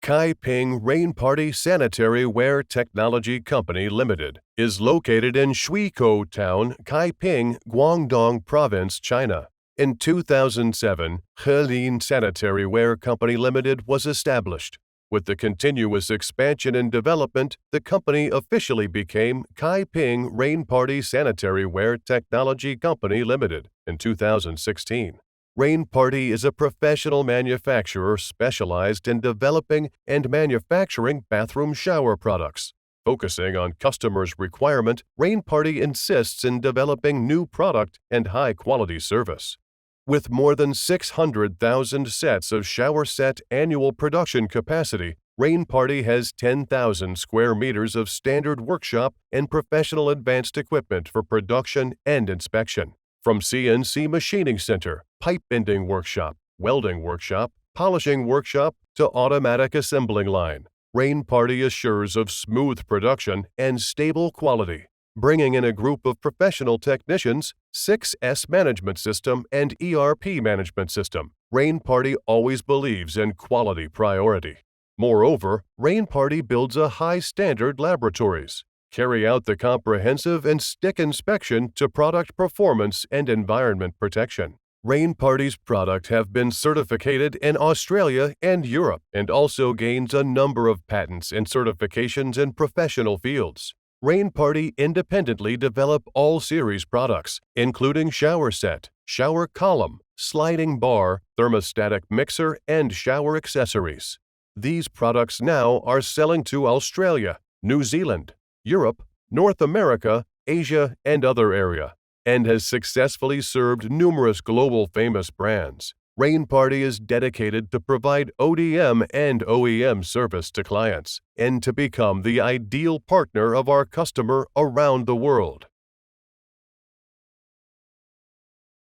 Kaiping Rainparty Sanitary Ware Technology Company Limited is located in Shuikou Town, Kaiping, Guangdong Province, China. In 2007, Helin Sanitary Ware Company Limited was established. With the continuous expansion and development, the company officially became Kaiping Rainparty Sanitary Ware Technology Company Limited in 2016. Rainparty is a professional manufacturer specialized in developing and manufacturing bathroom shower products. Focusing on customers' requirement, Rainparty insists in developing new product and high-quality service. With more than 600,000 sets of shower set annual production capacity, Rainparty has 10,000 square meters of standard workshop and professional advanced equipment for production and inspection. From CNC machining center, pipe bending workshop, welding workshop, polishing workshop, to automatic assembling line, Rainparty assures of smooth production and stable quality. Bringing in a group of professional technicians, 6S management system, and ERP management system, Rainparty always believes in quality priority. Moreover, Rainparty builds a high-standard laboratories, carry out the comprehensive and stick inspection to product performance and environment protection. Rainparty's products have been certificated in Australia and Europe and also gains a number of patents and certifications in professional fields. Rainparty independently develop all series products, including shower set, shower column, sliding bar, thermostatic mixer, and shower accessories. These products now are selling to Australia, New Zealand, Europe, North America, Asia, and other area, and has successfully served numerous global famous brands. Rainparty is dedicated to provide ODM and OEM service to clients and to become the ideal partner of our customer around the world.